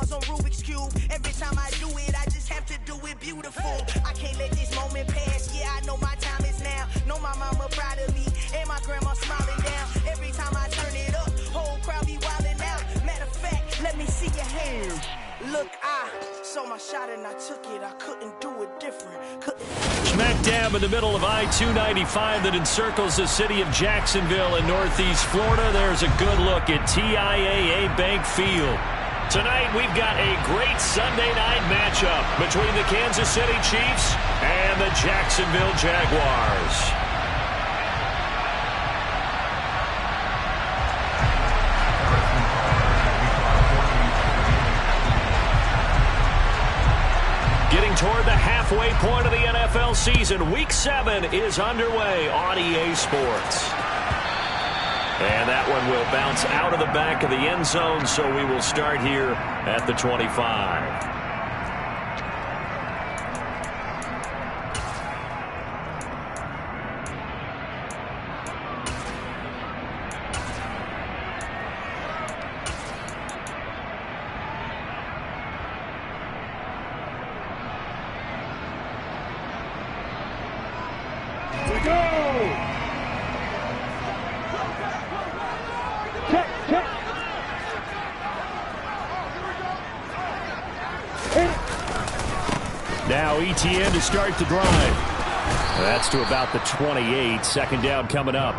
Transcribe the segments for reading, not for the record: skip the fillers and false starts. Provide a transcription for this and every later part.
bars on Rubik's Cube. Every time I do it, I just have to do it beautiful. I can't let this moment pass. Yeah, I know my time is now. Know my mama proud of me, and my grandma smiling down. Every time I turn it up, whole crowd be wildin' out. Matter of fact, let me see your hands. Look, I saw my shot and I took it. I couldn't do it different. Smack dab in the middle of I-295 that encircles the city of Jacksonville in northeast Florida. There's a good look at TIAA Bank Field. Tonight we've got a great Sunday night matchup between the Kansas City Chiefs and the Jacksonville Jaguars. Getting toward the halfway point of the NFL season, Week 7 is underway on EA Sports. And that one will bounce out of the back of the end zone, so we will start here at the 25. Now ETN to start the drive. That's to about the 28. Second down coming up.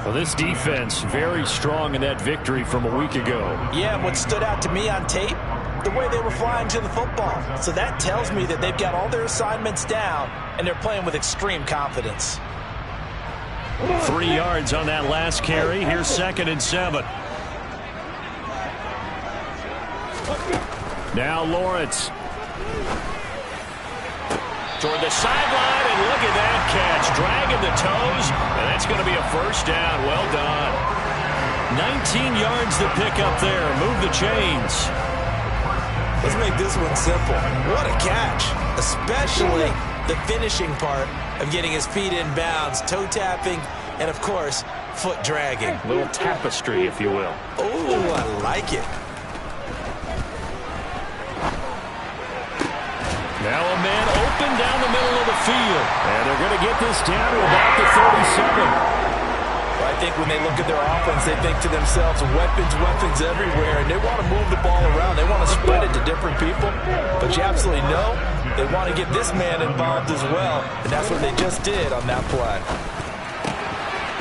Well, this defense very strong in that victory from a week ago. Yeah, and what stood out to me on tape, the way they were flying to the football. So that tells me that they've got all their assignments down, and they're playing with extreme confidence. 3 yards on that last carry. Here's 2nd and 7. Now Lawrence. Toward the sideline, and look at that catch. Dragging the toes, and that's going to be a first down. Well done. 19 yards to pick up there. Move the chains. Let's make this one simple. What a catch, especially the finishing part of getting his feet in bounds, toe tapping, and, of course, foot dragging. A little tapestry, if you will. Oh, I like it. Now a man open down the middle of the field. And they're going to get this down to about the 37. Well, I think when they look at their offense, they think to themselves, weapons everywhere, and they want to move the ball around. They want to spread it to different people. But you absolutely know they want to get this man involved as well, and that's what they just did on that play.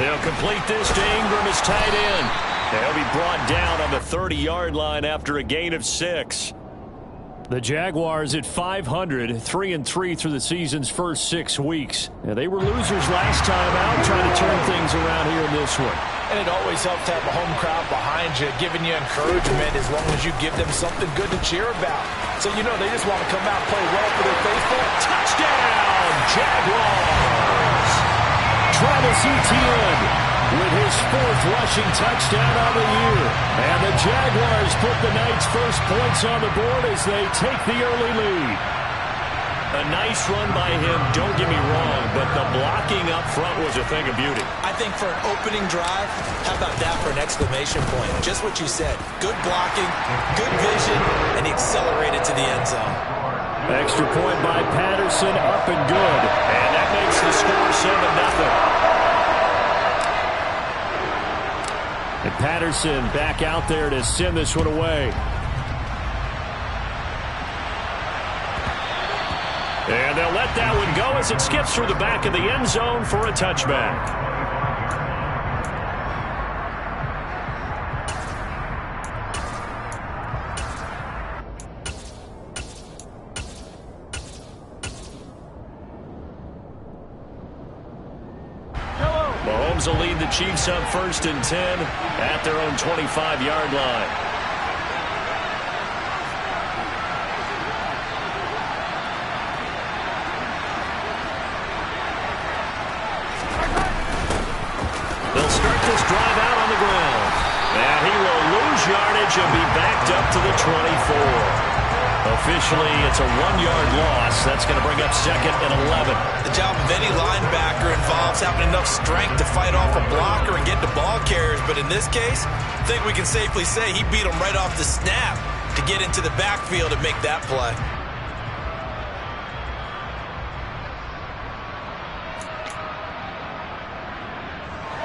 They'll complete this to Ingram as tight end. They'll be brought down on the 30-yard line after a gain of 6. The Jaguars at 500, 3-3 through the season's first 6 weeks. Now, they were losers last time out, trying to turn things around here in this one. And it always helps to have a home crowd behind you, giving you encouragement as long as you give them something good to cheer about. So, you know, they just want to come out and play well for their faithful. Touchdown, Jaguars! Travis Etienne with his 4th rushing touchdown on the year. And the Jaguars put the night's first points on the board as they take the early lead. A nice run by him, don't get me wrong, but the blocking up front was a thing of beauty. I think for an opening drive, how about that for an exclamation point? Just what you said. Good blocking, good vision, and he accelerated to the end zone. Extra point by Patterson, up and good. And that makes the score 7-0. And Patterson back out there to send this one away. And they'll let that one go as it skips through the back of the end zone for a touchback. Mahomes will lead the Chiefs up 1st and 10 at their own 25-yard line. They'll start this drive out on the ground. And he will lose yardage and be backed up to the 24. Officially, it's a 1-yard loss. That's going to bring up 2nd and 11. The job of any linebacker involves having enough strength to fight off a blocker and get to ball carriers. But in this case, I think we can safely say he beat him right off the snap. to get into the backfield and make that play.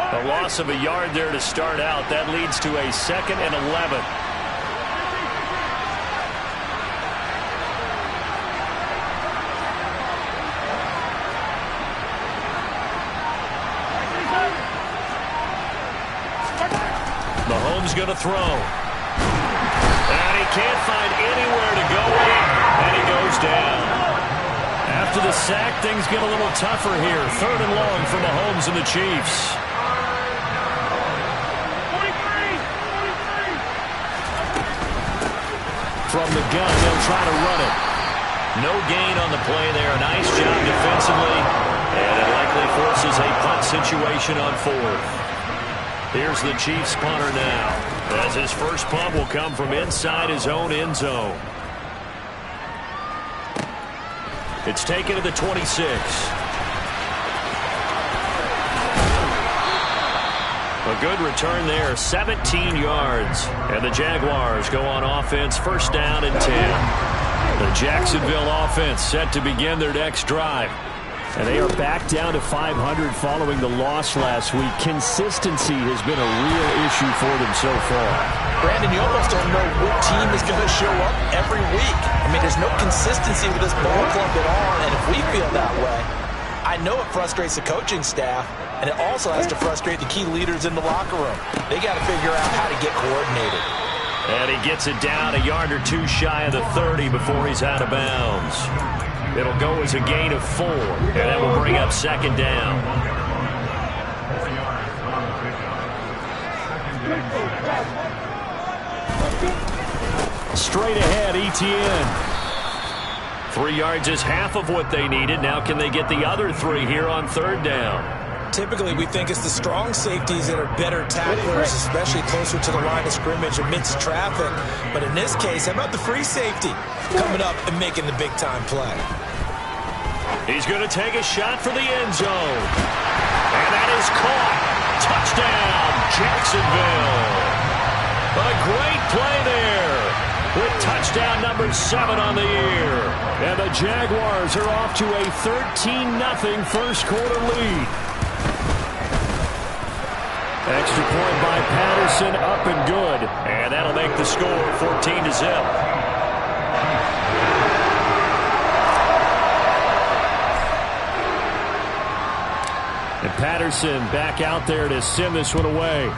A loss of a yard there to start out. That leads to a 2nd and 11. Mahomes going to throw. And he can't find anywhere to go with it. And he goes down. After the sack, things get a little tougher here. 3rd and long for Mahomes and the Chiefs. From the gun, they'll try to run it. No gain on the play there. Nice job defensively. And it likely forces a punt situation on 4th. Here's the Chiefs punter now, as his first punt will come from inside his own end zone. It's taken to the 26. A good return there, 17 yards. And the Jaguars go on offense, 1st down and 10. The Jacksonville offense set to begin their next drive. And they are back down to 500 following the loss last week. Consistency has been a real issue for them so far. Brandon, you almost don't know what team is going to show up every week. I mean, there's no consistency with this ball club at all, and if we feel that way, I know it frustrates the coaching staff, and it also has to frustrate the key leaders in the locker room. They got to figure out how to get coordinated. And he gets it down a yard or two shy of the 30 before he's out of bounds. It'll go as a gain of 4, and that will bring up 2nd down. Straight ahead, Etienne. 3 yards is half of what they needed. Now can they get the other 3 here on 3rd down? Typically, we think it's the strong safeties that are better tacklers, especially closer to the line of scrimmage amidst traffic. But in this case, how about the free safety coming up and making the big-time play? He's going to take a shot for the end zone. And that is caught. Touchdown, Jacksonville. A great play there with touchdown number 7 on the year. And the Jaguars are off to a 13-0 first quarter lead. Extra point by Patterson, up and good. And that'll make the score 14-0. And Patterson back out there to send this one away.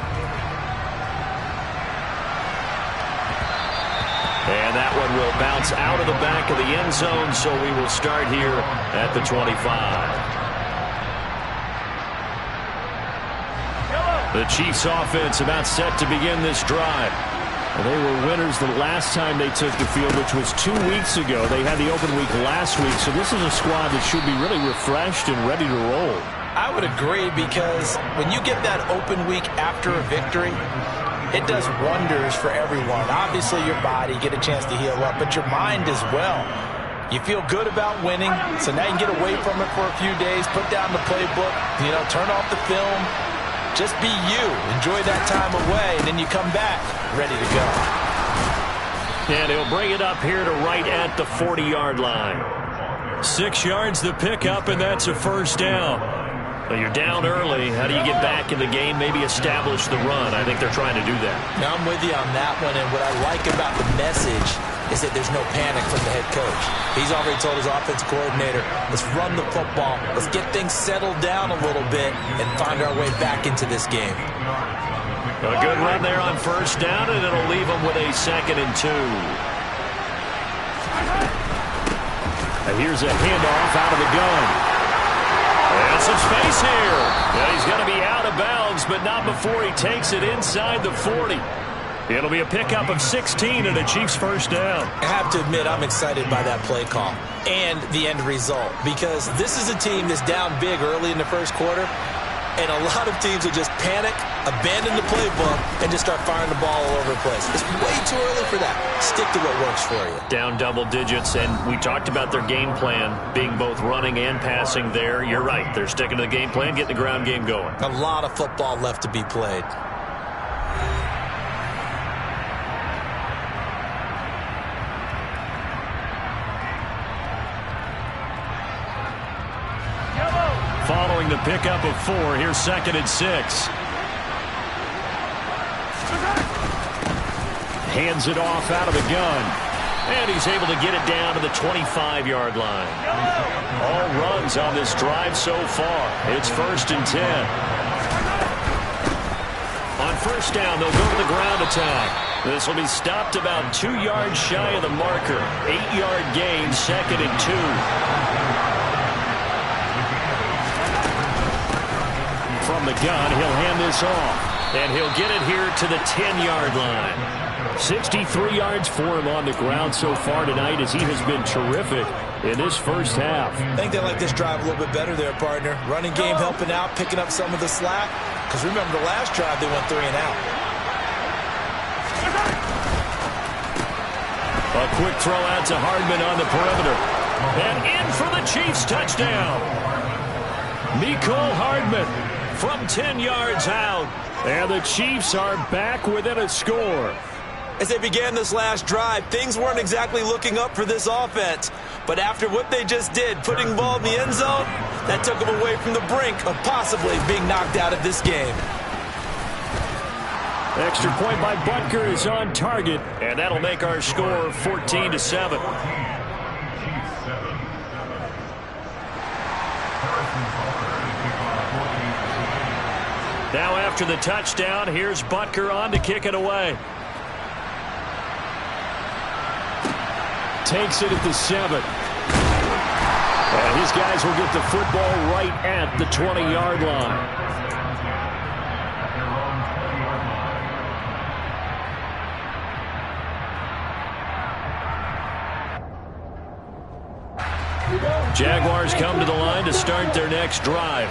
And that one will bounce out of the back of the end zone, so we will start here at the 25. The Chiefs offense about set to begin this drive. And they were winners the last time they took the field, which was 2 weeks ago. They had the open week last week, so this is a squad that should be really refreshed and ready to roll. I would agree, because when you get that open week after a victory, it does wonders for everyone. Obviously, your body, get a chance to heal up, but your mind as well. You feel good about winning, so now you can get away from it for a few days, put down the playbook, turn off the film, just be you. Enjoy that time away, and then you come back ready to go. And he'll bring it up here to right at the 40-yard line. 6 yards the pickup, and that's a first down. Well, you're down early. How do you get back in the game, maybe establish the run? I think they're trying to do that. Now, I'm with you on that one, and what I like about the message is that there's no panic from the head coach. He's already told his offensive coordinator, let's run the football, let's get things settled down a little bit and find our way back into this game. A good run there on first down, and it'll leave them with a 2nd and 2. And here's a handoff out of the gun. And some space here. Yeah, he's going to be out of bounds, but not before he takes it inside the 40. It'll be a pickup of 16 and a Chiefs first down. I have to admit, I'm excited by that play call and the end result, because this is a team that's down big early in the first quarter, and a lot of teams will just panic, abandon the playbook, and just start firing the ball all over the place. It's way too early for that. Stick to what works for you. Down double digits, and we talked about their game plan being both running and passing there. You're right. They're sticking to the game plan, getting the ground game going. A lot of football left to be played. the pickup of 4. Here's 2nd and 6. Hands it off out of the gun. And he's able to get it down to the 25-yard line. All runs on this drive so far. It's 1st and 10. On 1st down, they'll go to the ground attack. This will be stopped about 2 yards shy of the marker. 8-yard gain, 2nd and 2. From the gun, he'll hand this off. And he'll get it here to the 10-yard line. 63 yards for him on the ground so far tonight as he has been terrific in this first half. I think they like this drive a little bit better there, partner. Running game helping out, picking up some of the slack. Because remember the last drive, they went 3 and out. A quick throw out to Hardman on the perimeter. And in for the Chiefs touchdown. Mecole Hardman from 10 yards out. And the Chiefs are back within a score. As they began this last drive, things weren't exactly looking up for this offense. But after what they just did, putting the ball in the end zone, that took them away from the brink of possibly being knocked out of this game. Extra point by Butker is on target, and that'll make our score 14-7. Now after the touchdown, here's Butker on to kick it away. Takes it at the 7. And his guys will get the football right at the 20-yard line. Jaguars come to the line to start their next drive.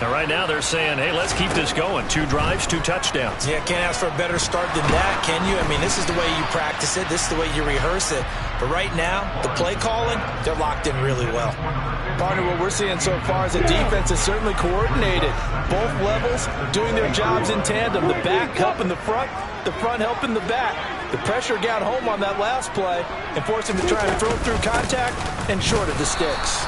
And right now they're saying, hey, let's keep this going. 2 drives, 2 touchdowns. Yeah, can't ask for a better start than that, can you? I mean, this is the way you practice it. This is the way you rehearse it. But right now, the play calling, they're locked in really well. Partner, what we're seeing so far is the defense is certainly coordinated. Both levels doing their jobs in tandem. The back helping the front helping the back. The pressure got home on that last play and forced him to try and throw through contact and short of the sticks.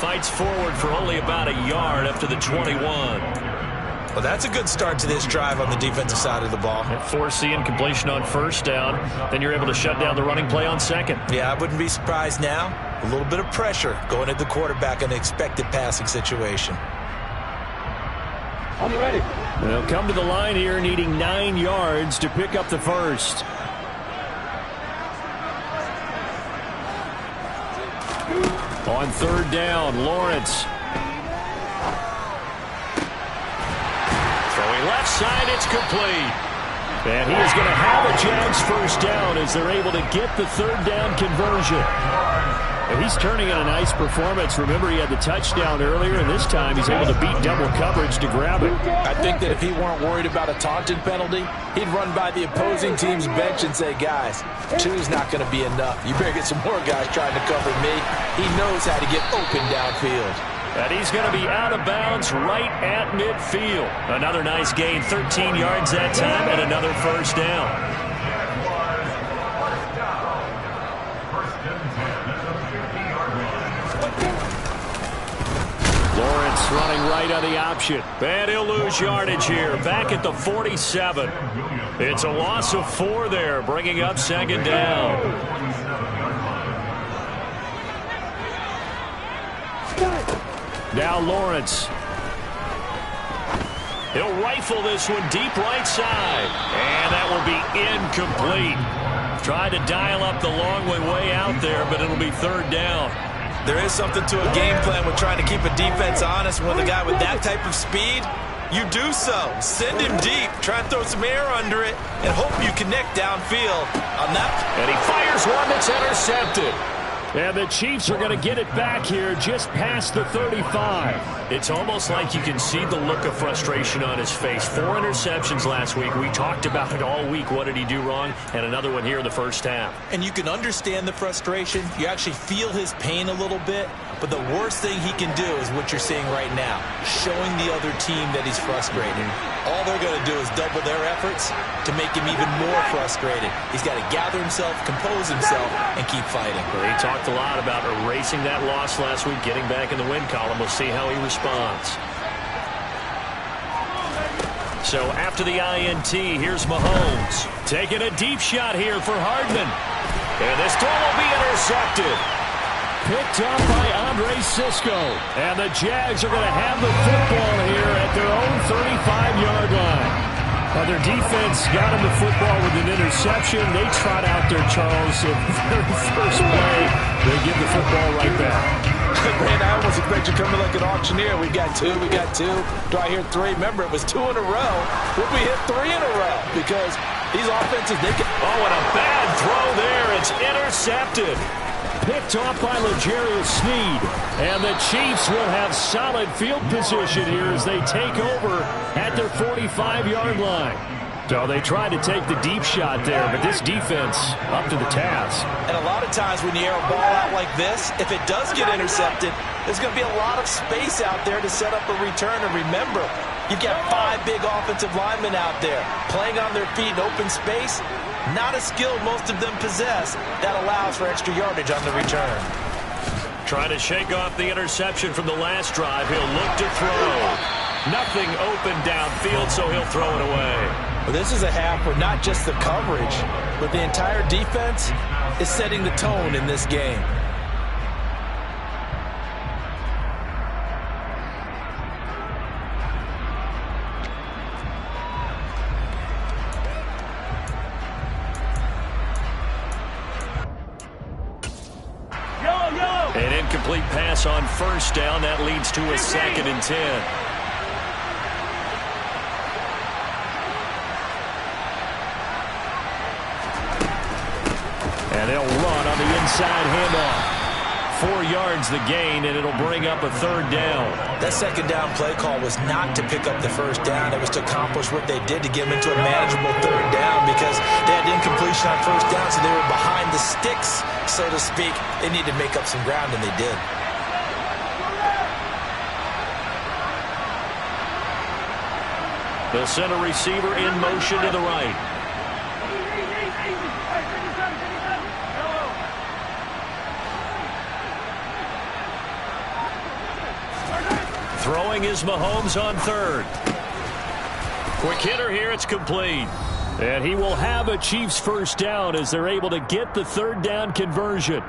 Fights forward for only about a yard up to the 21. Well, that's a good start to this drive on the defensive side of the ball. Forcing completion on 1st down. Then you're able to shut down the running play on 2nd. Yeah, I wouldn't be surprised now. A little bit of pressure going at the quarterback in an expected passing situation. I'm ready. They'll come to the line here needing 9 yards to pick up the first. On 3rd down, Lawrence. Throwing left side, it's complete. And he is going to have a Jags first down as they're able to get the 3rd down conversion. And he's turning in a nice performance. Remember, he had the touchdown earlier, and this time he's able to beat double coverage to grab it. I think that if he weren't worried about a taunting penalty, he'd run by the opposing team's bench and say, guys, 2's not going to be enough. You better get some more guys trying to cover me. He knows how to get open downfield. And he's going to be out of bounds right at midfield. Another nice gain, 13 yards that time, and another first down. Lawrence running right on the option. And he'll lose yardage here. Back at the 47. It's a loss of 4 there, bringing up 2nd down. Now Lawrence. He'll rifle this one deep right side. And that will be incomplete. Tried to dial up the long way out there, but it'll be 3rd down. There is something to a game plan with trying to keep a defense honest. With a guy with that type of speed, you do so. Send him deep. Try and throw some air under it and hope you connect downfield on that. And he fires one that's intercepted. And the Chiefs are going to get it back here just past the 35. It's almost like you can see the look of frustration on his face. 4 interceptions last week. We talked about it all week. What did he do wrong? And another one here in the first half. And you can understand the frustration. You actually feel his pain a little bit. But the worst thing he can do is what you're seeing right now, showing the other team that he's frustrated. All they're going to do is double their efforts to make him even more frustrated. He's got to gather himself, compose himself, and keep fighting. Well, he talked a lot about erasing that loss last week, getting back in the win column. We'll see how he responds. response. So after the INT, here's Mahomes. Taking a deep shot here for Hardman. And this throw will be intercepted. Picked up by Andre Sisco. And the Jags are going to have the football here at their own 35-yard line. Their defense got him the football with an interception. They trot out there, Charles, in the very first play. They give the football right back. Man, I almost expect you coming like an auctioneer. We got two. Do I hear three? Remember, it was 2 in a row. Would we hit 3 in a row? Because these offenses, they can... Oh, and a bad throw there. It's intercepted. Picked off by L'Jarius Sneed. And the Chiefs will have solid field position here as they take over at their 45-yard line. So they tried to take the deep shot there, but this defense up to the task. And a lot of times when you air a ball out like this, if it does get intercepted, there's going to be a lot of space out there to set up a return. And remember, you've got 5 big offensive linemen out there playing on their feet in open space. Not a skill most of them possess that allows for extra yardage on the return. Trying to shake off the interception from the last drive. He'll look to throw. Nothing open downfield, so he'll throw it away. Well, this is a half where not just the coverage, but the entire defense is setting the tone in this game. An incomplete pass on first down. That leads to a 2nd and 10. And they'll run on the inside handoff. 4 yards the gain, and it'll bring up a 3rd down. That 2nd down play call was not to pick up the 1st down. It was to accomplish what they did to get them into a manageable 3rd down because they had incompletion on 1st down, so they were behind the sticks, so to speak. They needed to make up some ground, and they did. They'll send a receiver in motion to the right. Throwing is Mahomes on 3rd. Quick hitter here, it's complete. And he will have a Chiefs 1st down as they're able to get the 3rd down conversion.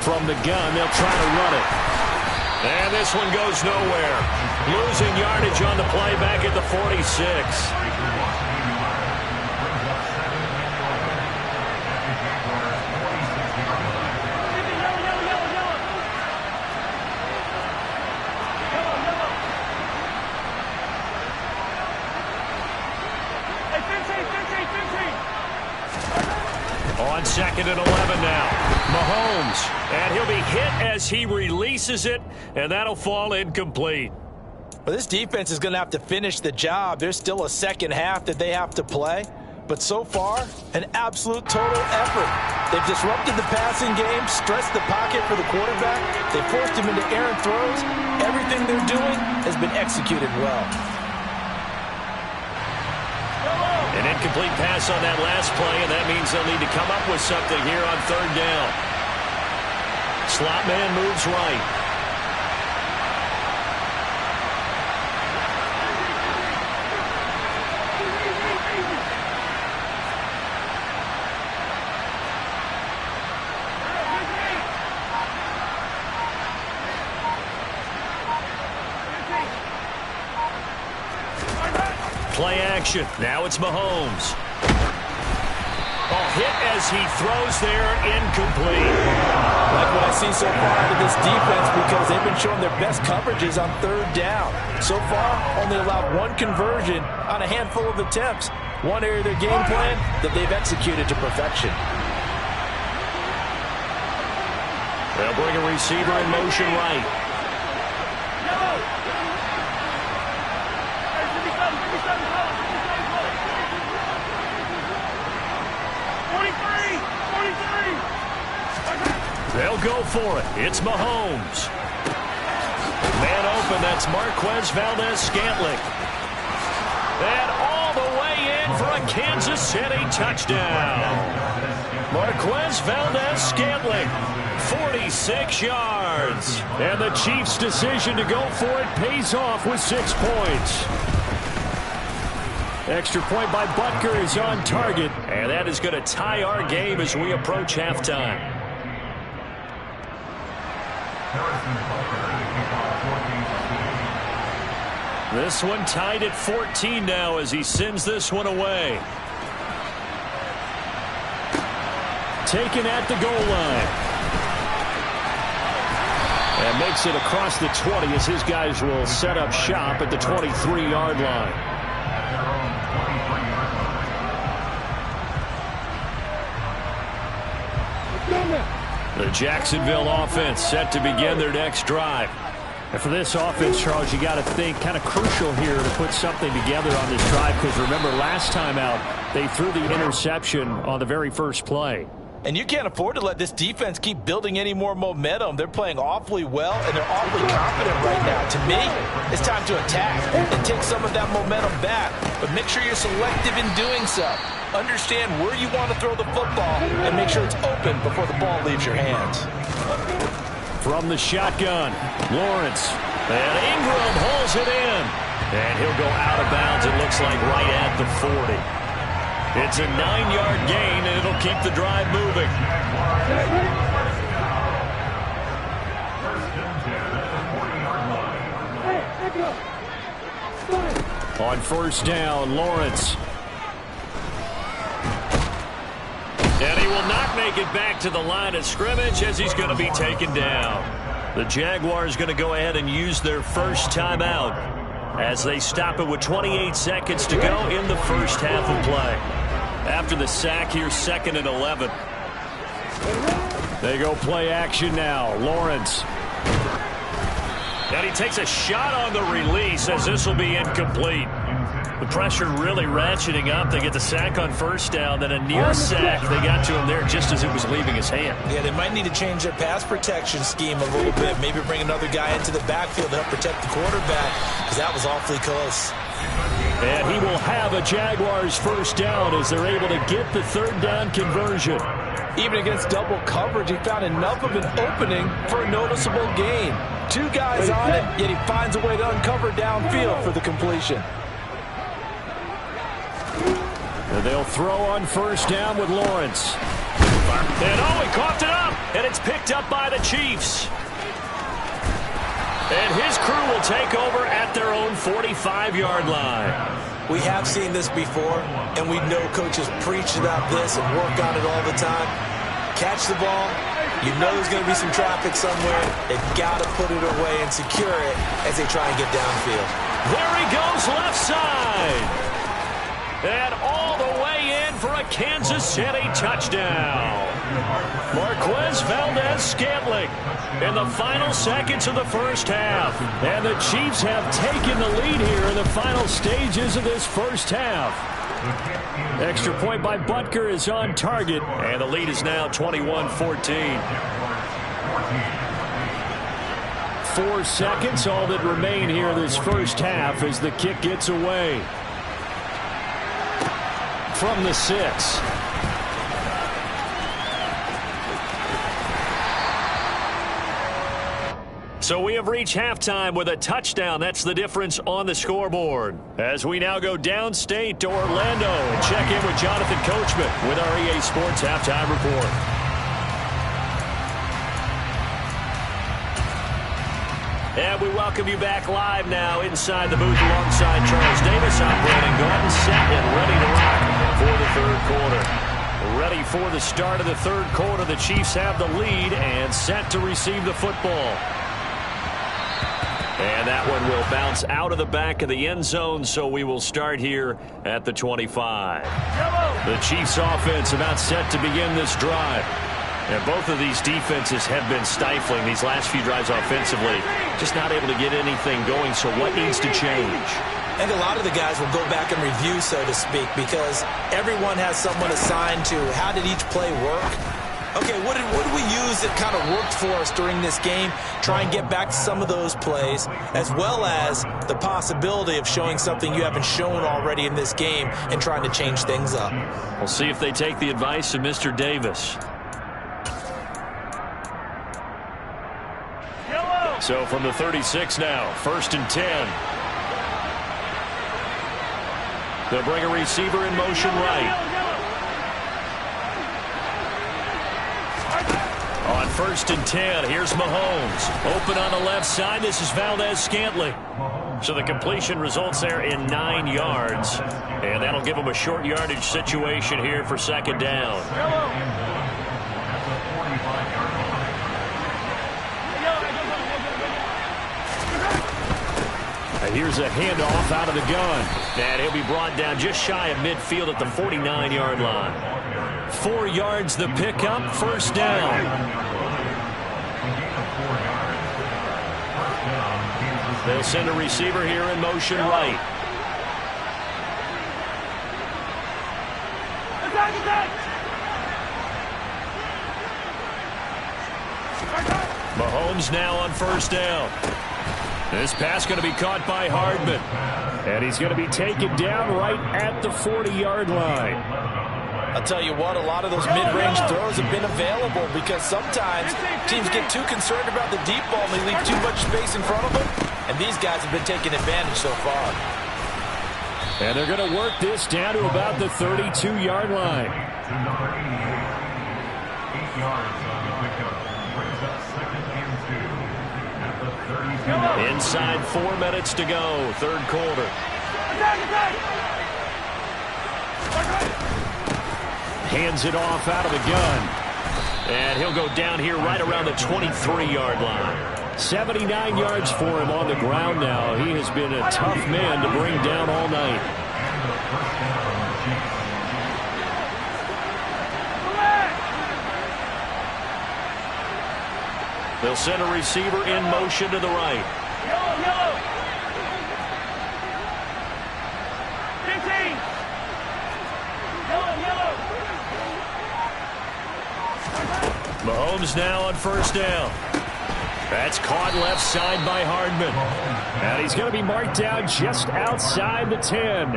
From the gun, they'll try to run it. And this one goes nowhere. Losing yardage on the play back at the 46. On 2nd and 11 now. Mahomes. And he'll be hit as he releases it, and that'll fall incomplete. Well, this defense is going to have to finish the job. There's still a 2nd half that they have to play. But so far, an absolute total effort. They've disrupted the passing game, stressed the pocket for the quarterback. They forced him into errant throws. Everything they're doing has been executed well. An incomplete pass on that last play, and that means they'll need to come up with something here on 3rd down. Slot man moves right. Play action. Now it's Mahomes. Oh, hit as he throws there, incomplete. Like what I see so far out of this defense because they've been showing their best coverages on 3rd down. So far, only allowed 1 conversion on a handful of attempts. One area of their game plan that they've executed to perfection. They'll bring a receiver in motion right. They'll go for it. It's Mahomes. Man open, that's Marquez Valdez-Scantling. And all the way in for a Kansas City touchdown. Marquez Valdez-Scantling, 46 yards. And the Chiefs' decision to go for it pays off with 6 points. Extra point by Butker is on target, and that is going to tie our game as we approach halftime. This one tied at 14 now as he sends this one away. Taken at the goal line. And makes it across the 20 as his guys will set up shop at the 23-yard line. The Jacksonville offense set to begin their next drive. And for this offense, Charles, you got to think kind of crucial here to put something together on this drive, because remember last time out they threw the interception on the very first play. And you can't afford to let this defense keep building any more momentum. They're playing awfully well, and they're awfully confident right now. To me, it's time to attack and take some of that momentum back. But make sure you're selective in doing so. Understand where you want to throw the football and make sure it's open before the ball leaves your hands. From the shotgun, Lawrence. And Ingram holds it in. And he'll go out of bounds, it looks like, right at the 40. It's a 9-yard gain, and it'll keep the drive moving. On first down, Lawrence. And he will not make it back to the line of scrimmage as he's going to be taken down. The Jaguars going to go ahead and use their first timeout as they stop it with 28 seconds to go in the first half of play. After the sack here, 2nd and 11. They go play action now. Lawrence. And he takes a shot on the release as this will be incomplete. The pressure really ratcheting up. They get the sack on first down, then a near sack. They got to him there just as it was leaving his hand. Yeah, they might need to change their pass protection scheme a little bit. Maybe bring another guy into the backfield to help protect the quarterback, because that was awfully close. And he will have a Jaguars first down as they're able to get the third down conversion. Even against double coverage, he found enough of an opening for a noticeable gain. 2 guys on it, yet he finds a way to uncover downfield for the completion. And they'll throw on first down with Lawrence. And he coughed it up, and it's picked up by the Chiefs. And his crew will take over at their own 45-yard line. We have seen this before, and we know coaches preach about this and work on it all the time. Catch the ball. You know there's going to be some traffic somewhere. They've got to put it away and secure it as they try and get downfield. There he goes left side. And all the way in for a Kansas City touchdown. Marquez Valdez-Scantling in the final seconds of the first half. And the Chiefs have taken the lead here in the final stages of this first half. Extra point by Butker is on target, and the lead is now 21-14. 4 seconds, all that remain here this first half as the kick gets away. From the 6. So we have reached halftime with a touchdown. That's the difference on the scoreboard. As we now go downstate to Orlando and check in with Jonathan Coachman with our EA Sports Halftime Report. And we welcome you back live now inside the booth alongside Charles Davis, operating guard, set and ready to rock for the third quarter. Ready for the start of the third quarter. The Chiefs have the lead and set to receive the football. And that one will bounce out of the back of the end zone, so we will start here at the 25. The Chiefs offense about set to begin this drive. And both of these defenses have been stifling these last few drives offensively. Just not able to get anything going, so what needs to change? I think a lot of the guys will go back and review, so to speak, because everyone has someone assigned to how did each play work Okay, what did we use that kind of worked for us during this game? Try and get back to some of those plays, as well as the possibility of showing something you haven't shown already in this game and trying to change things up. We'll see if they take the advice of Mr. Davis. So from the 36 now, 1st and 10. They'll bring a receiver in motion right. On 1st and 10, here's Mahomes. Open on the left side. This is Valdez-Scantling. So the completion results there in 9 yards. And that'll give them a short yardage situation here for 2nd down. And here's a handoff out of the gun. And he'll be brought down just shy of midfield at the 49-yard line. 4 yards the pickup, 1st down. They'll send a receiver here in motion right. Mahomes now on 1st down. This pass going to be caught by Hardman. And he's going to be taken down right at the 40-yard line. I'll tell you what, a lot of those mid-range throws have been available because sometimes teams get too concerned about the deep ball and they leave too much space in front of them. And these guys have been taking advantage so far. And they're going to work this down to about the 32-yard line. 8 yards on the pickup. Brings up 2nd and 2 at the 32. Inside 4 minutes to go, 3rd quarter. Hands it off out of the gun. And he'll go down here right around the 23-yard line. 79 yards for him on the ground now. He has been a tough man to bring down all night. They'll send a receiver in motion to the right. Mahomes now on 1st down. That's caught left side by Hardman. And he's going to be marked down just outside the 10.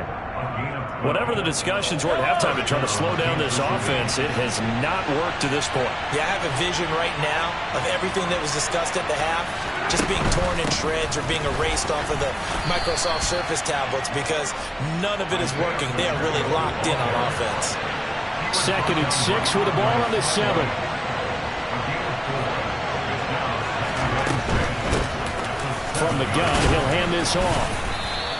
Whatever the discussions were at halftime to try to slow down this offense, it has not worked to this point. Yeah, I have a vision right now of everything that was discussed at the half just being torn in shreds or being erased off of the Microsoft Surface tablets because none of it is working. They are really locked in on offense. 2nd and 6 with the ball on the 7. From the gun, he'll hand this off.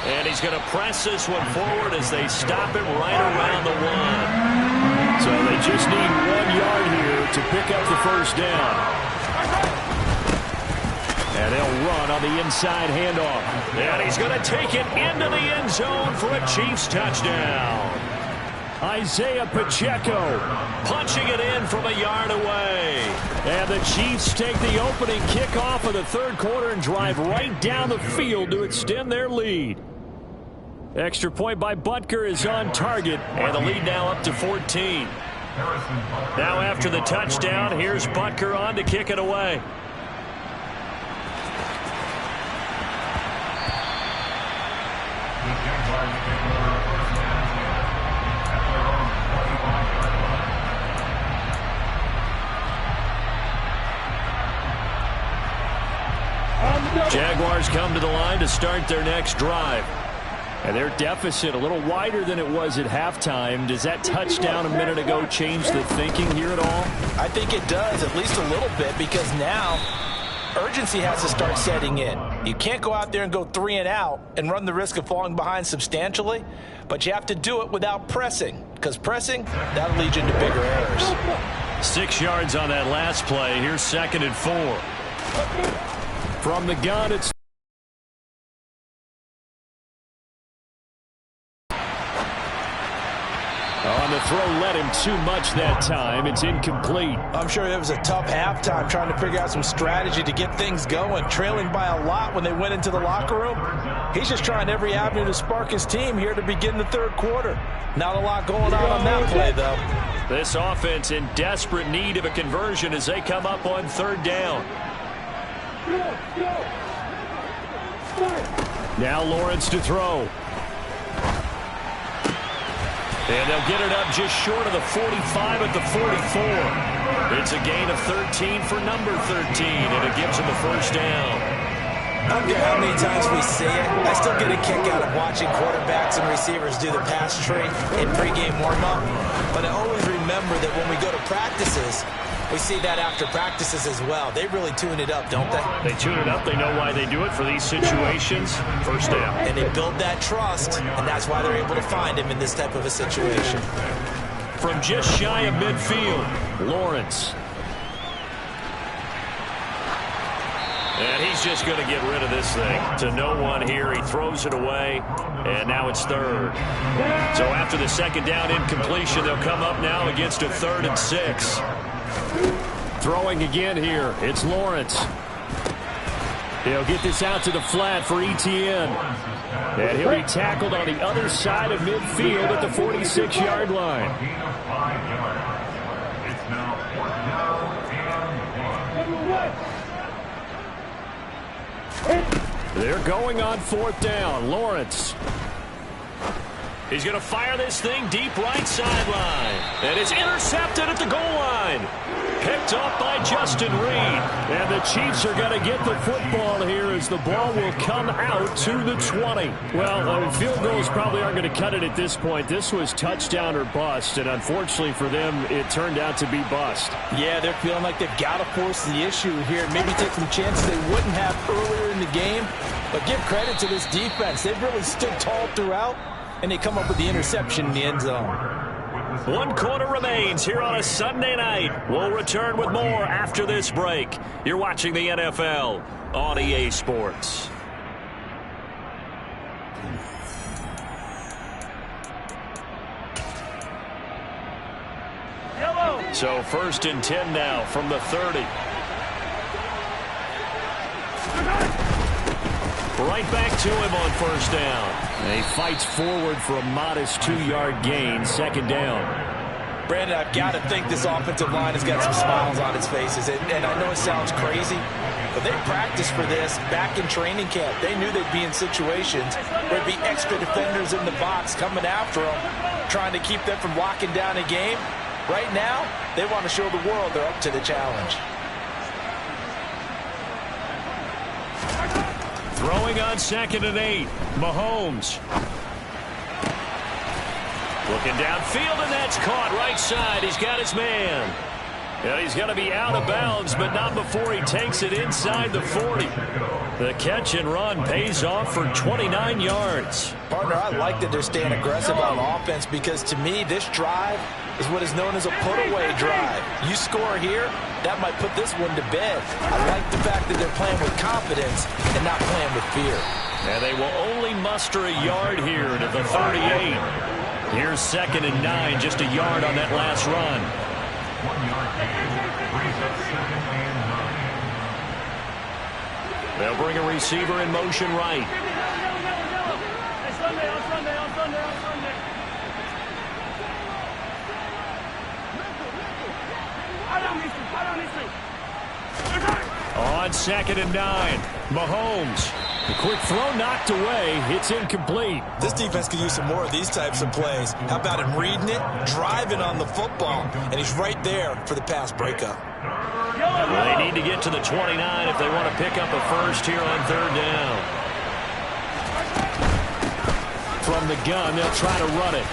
And he's going to press this one forward as they stop it right around the 1. So they just need 1 yard here to pick up the 1st down. And they'll run on the inside handoff. And he's going to take it into the end zone for a Chiefs touchdown. Isaiah Pacheco punching it in from a yard away. And the Chiefs take the opening kickoff of the 3rd quarter and drive right down the field to extend their lead. Extra point by Butker is on target, and the lead now up to 14. Now after the touchdown, here's Butker on to kick it away. Jaguars come to the line to start their next drive. And their deficit a little wider than it was at halftime. Does that touchdown a minute ago change the thinking here at all? I think it does, at least a little bit, because now urgency has to start setting in. You can't go out there and go 3 and out and run the risk of falling behind substantially, but you have to do it without pressing, because pressing, that'll lead you into bigger errors. 6 yards on that last play. Here's 2nd and 4. From the gun, it's on the throw led him too much that time. It's incomplete. I'm sure it was a tough halftime trying to figure out some strategy to get things going, trailing by a lot when they went into the locker room. He's just trying every avenue to spark his team here to begin the third quarter. Not a lot going on that play, though. This offense in desperate need of a conversion as they come up on third down. Now Lawrence to throw. And they'll get it up just short of the 45 at the 44. It's a gain of 13 for number 13, and it gives them a first down. I don't care how many times we see it. I still get a kick out of watching quarterbacks and receivers do the pass tree in pregame warm-up. But I always remember that when we go to practices, we see that after practices as well. They really tune it up, don't they? They tune it up. They know why they do it for these situations. First down. And they build that trust, and that's why they're able to find him in this type of a situation. From just shy of midfield, Lawrence. And he's just going to get rid of this thing. To no one here. He throws it away. And now it's third. So after the second down incompletion, they'll come up now against a 3rd and 6. Throwing again here. It's Lawrence. He'll get this out to the flat for Etienne. And he'll be tackled on the other side of midfield at the 46-yard line. It's now 4th down and 1. They're going on 4th down. Lawrence. He's going to fire this thing deep right sideline. And it's intercepted at the goal line. Picked up by Justin Reed. And the Chiefs are going to get the football here as the ball will come out to the 20. Well, field goals probably aren't going to cut it at this point. This was touchdown or bust, and unfortunately for them, it turned out to be bust. Yeah, they're feeling like they've got to force the issue here. Maybe take some chances they wouldn't have earlier in the game. But give credit to this defense. They've really stood tall throughout, and they come up with the interception in the end zone. 1 quarter remains here on a Sunday night. We'll return with more after this break. You're watching the NFL on EA Sports. So 1st and 10 now from the 30. Right back to him on 1st down. And he fights forward for a modest 2-yard gain. 2nd down. Brandon, I've got to think this offensive line has got some smiles on its faces. And I know it sounds crazy, but they practiced for this back in training camp. They knew they'd be in situations where there'd be extra defenders in the box coming after them, trying to keep them from locking down a game. Right now, they want to show the world they're up to the challenge. Throwing on 2nd and 8. Mahomes. Looking downfield, and that's caught right side. He's got his man. And he's going to be out of bounds, but not before he takes it inside the 40. The catch and run pays off for 29 yards. Partner, I like that they're staying aggressive on offense because, to me, this drive is what is known as a put-away drive. You score here, that might put this one to bed. I like the fact that they're playing with confidence and not playing with fear. And they will only muster a yard here to the 38. Here's 2nd and 9, just a yard on that last run. 1-yard gain brings up 2nd and 9. They'll bring a receiver in motion right. On 2nd and 9, Mahomes. The quick throw knocked away. It's incomplete. This defense could use some more of these types of plays. How about him reading it, driving on the football, and he's right there for the pass breakup. Well, they need to get to the 29 if they want to pick up a first here on 3rd down. From the gun, they'll try to run it.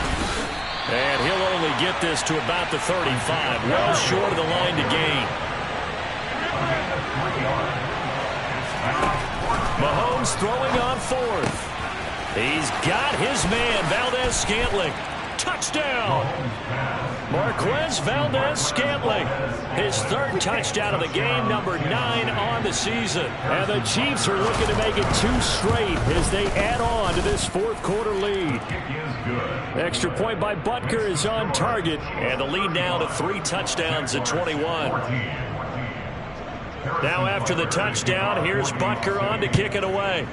And he'll only get this to about the 35, well short of the line to gain. Mahomes throwing on 4th. He's got his man, Valdez-Scantling. Touchdown! Marquez Valdez-Scantling, his third touchdown of the game, number 9 on the season. And the Chiefs are looking to make it 2 straight as they add on to this fourth quarter lead. Extra point by Butker is on target, and the lead now to 3 touchdowns at 21. Now after the touchdown, here's Butker on to kick it away.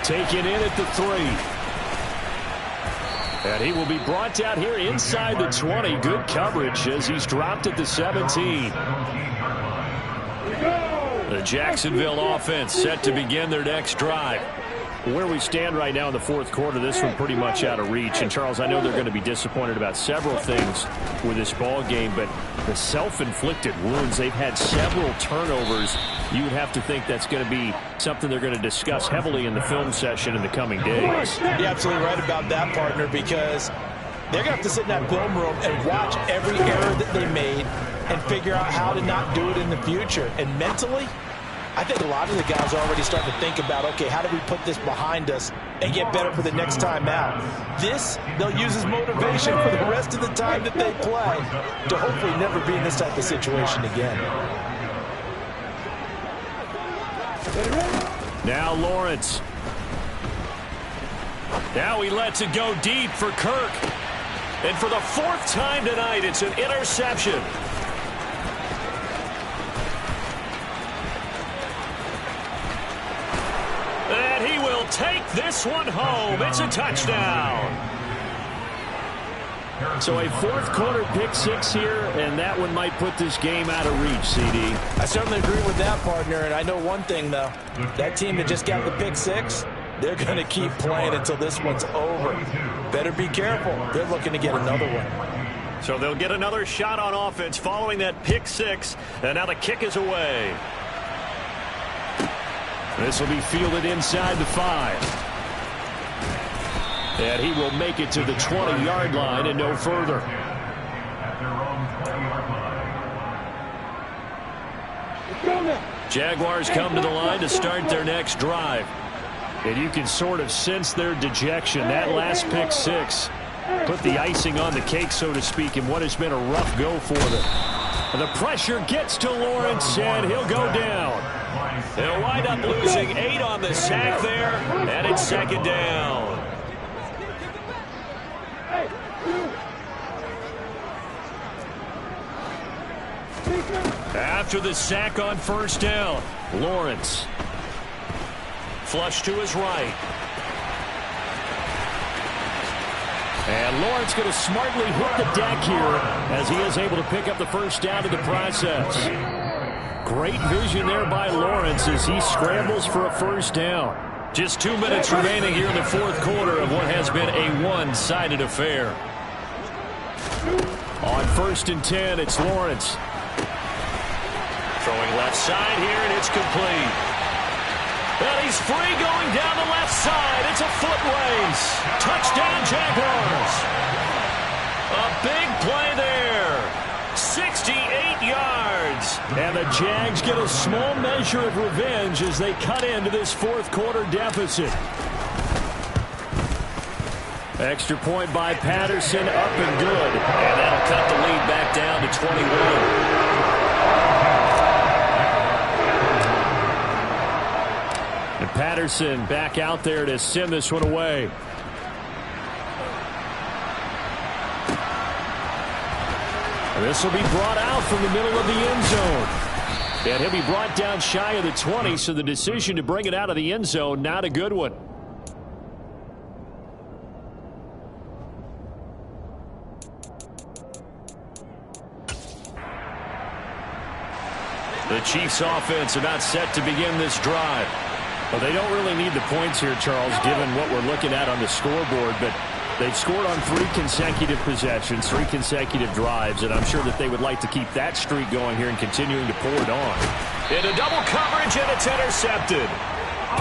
Taken in at the 3. And he will be brought down here inside the 20. Good coverage as he's dropped at the 17. The Jacksonville offense set to begin their next drive. Where we stand right now in the fourth quarter, this one pretty much out of reach. And, Charles, I know they're going to be disappointed about several things with this ball game, but the self-inflicted wounds, they've had several turnovers. You would have to think that's going to be something they're going to discuss heavily in the film session in the coming days. You're absolutely right about that, partner, because they're going to have to sit in that film room and watch every error that they made and figure out how to not do it in the future. And mentally, I think a lot of the guys are already starting to think about, okay, how do we put this behind us and get better for the next time out? This, they'll use as motivation for the rest of the time that they play to hopefully never be in this type of situation again. Now Lawrence. Now he lets it go deep for Kirk. And for the 4th time tonight, it's an interception. And he will take this one home. It's a touchdown. So a fourth quarter pick 6 here, and that one might put this game out of reach, CD. I certainly agree with that, partner, and I know one thing, though. That team that just got the pick 6, they're going to keep playing until this one's over. Better be careful. They're looking to get another one. So they'll get another shot on offense following that pick 6, and now the kick is away. This will be fielded inside the 5. And he will make it to the 20-yard line and no further. Jaguars come to the line to start their next drive. And you can sort of sense their dejection. That last pick 6 put the icing on the cake, so to speak, in what has been a rough go for them. And the pressure gets to Lawrence, and he'll go down. They'll wind up losing 8 on the sack there, and it's second down. After the sack on first down, Lawrence. Flush to his right. And Lawrence going to smartly hit the deck here as he is able to pick up the first down in the process. Great vision there by Lawrence as he scrambles for a first down. Just 2 minutes remaining here in the fourth quarter of what has been a one-sided affair. On 1st and 10, it's Lawrence. Throwing left side here, and it's complete. And he's free going down the left side. It's a foot race. Touchdown, Jaguars. A big play there. 68 yards. And the Jags get a small measure of revenge as they cut into this fourth quarter deficit. Extra point by Patterson, up and good. And that'll cut the lead back down to 21. And Patterson back out there to send this one away. And this will be brought out from the middle of the end zone. And he'll be brought down shy of the 20, so the decision to bring it out of the end zone, not a good one. The Chiefs offense about set to begin this drive. Well, they don't really need the points here, Charles, given what we're looking at on the scoreboard, but they've scored on 3 consecutive possessions, 3 consecutive drives, and I'm sure that they would like to keep that streak going here and continuing to pour it on. Into double coverage, and it's intercepted.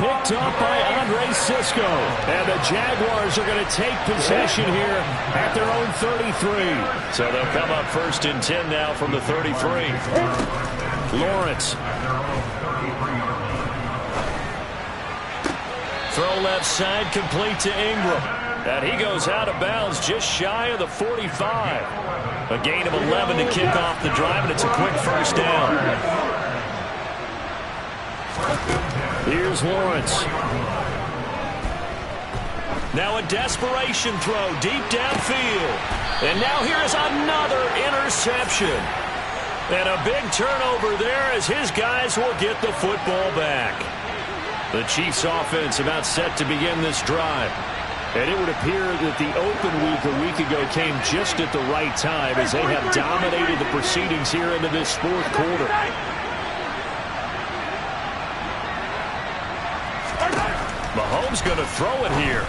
Picked up by Andre Sisco, and the Jaguars are going to take possession here at their own 33. So they'll come up 1st and 10 now from the 33. Lawrence. Throw left side, complete to Ingram. And he goes out of bounds just shy of the 45. A gain of 11 to kick off the drive, and it's a quick first down. Here's Lawrence. Now a desperation throw deep downfield. And now here's another interception. And a big turnover there as his guys will get the football back. The Chiefs offense about set to begin this drive. And it would appear that the open week a week ago came just at the right time as they have dominated the proceedings here into this fourth quarter. Mahomes going to throw it here.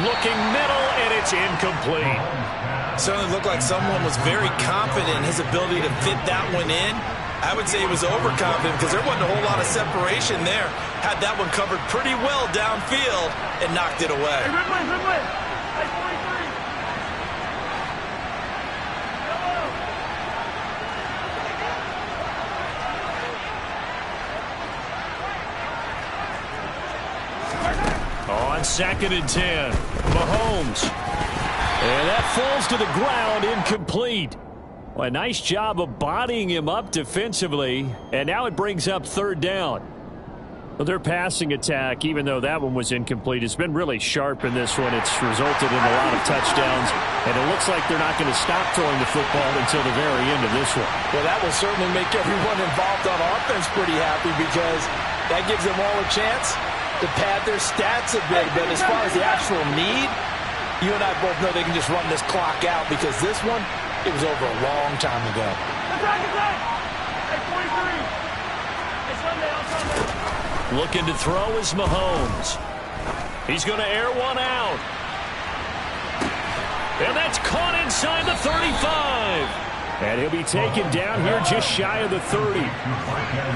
Looking middle, and it's incomplete. Certainly looked like someone was very confident in his ability to fit that one in. I would say he was overconfident because there wasn't a whole lot of separation there. Had that one covered pretty well downfield and knocked it away. On 2nd and 10, Mahomes. And that falls to the ground, incomplete. Well, a nice job of bodying him up defensively, and now it brings up 3rd down. Well, their passing attack, even though that one was incomplete, has been really sharp in this one. It's resulted in a lot of touchdowns, and it looks like they're not going to stop throwing the football until the very end of this one. Well, that will certainly make everyone involved on offense pretty happy because that gives them all a chance to pad their stats a bit. But as far as the actual need, you and I both know they can just run this clock out because this one, it was over a long time ago. Looking to throw is Mahomes. He's going to air one out. And that's caught inside the 35. And he'll be taken down here just shy of the 30.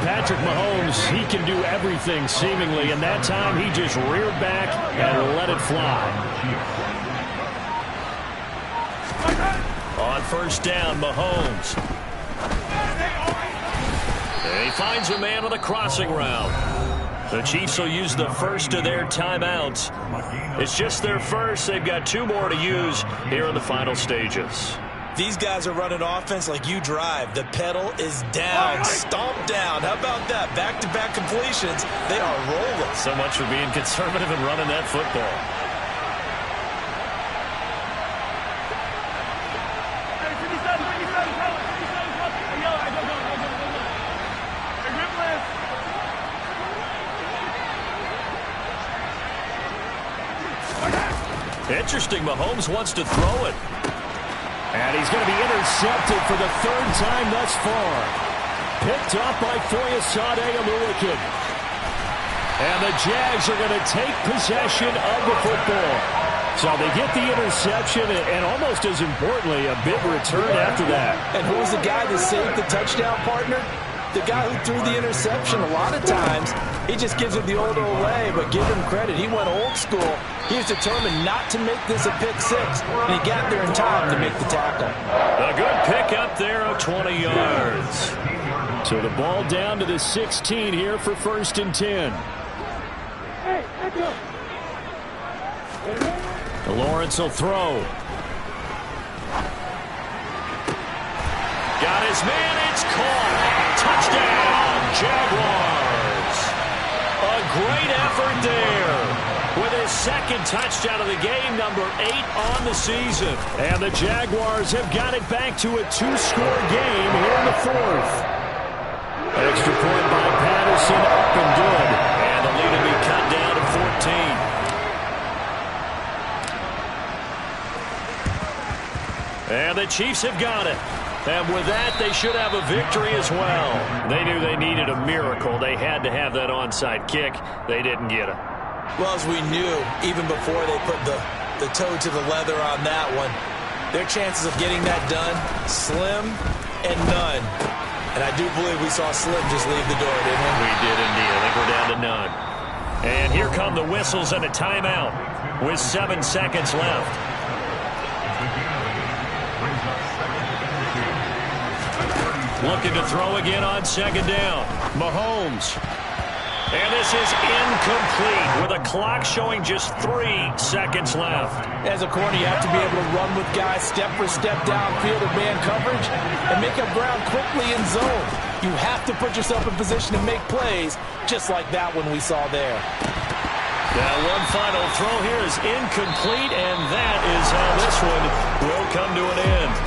Patrick Mahomes, he can do everything seemingly, and that time he just reared back and let it fly. On 1st down, Mahomes. And he finds a man on the crossing route. The Chiefs will use the first of their timeouts. It's just their first. They've got 2 more to use here in the final stages. These guys are running offense like you drive. The pedal is down, stomped down. How about that? Back-to-back completions. They are rolling. So much for being conservative and running that football. Interesting, Mahomes wants to throw it. And he's going to be intercepted for the 3rd time thus far. Picked up by Foyesade Aluakin. And the Jags are going to take possession of the football. So they get the interception and almost as importantly, a big return after that. And who was the guy that saved the touchdown, partner? The guy who threw the interception. A lot of times, he just gives it the old Olay, but give him credit. He went old school. He was determined not to make this a pick 6, and he got there in time to make the tackle. A good pick up there of 20 yards. So the ball down to the 16 here for 1st and 10. Lawrence will throw. Got his man, it's caught. Touchdown, Jaguars. A great effort there. With his 2nd touchdown of the game, number 8 on the season. And the Jaguars have got it back to a 2-score game here in the 4th. Extra point by Patterson, up and good. And the lead will be cut down to 14. And the Chiefs have got it. And with that, they should have a victory as well. They knew they needed a miracle. They had to have that onside kick. They didn't get it. Well, as we knew, even before they put the toe to the leather on that one, their chances of getting that done, slim and none. And I do believe we saw Slim just leave the door, didn't we? We did indeed. I think we're down to none. And here come the whistles and a timeout with 7 seconds left. Looking to throw again on 2nd down. Mahomes. And this is incomplete with a clock showing just 3 seconds left. As a corner, you have to be able to run with guys step for step downfield in man coverage and make up ground quickly in zone. You have to put yourself in position to make plays, just like that one we saw there. That one final throw here is incomplete, and that is how this one will come to an end.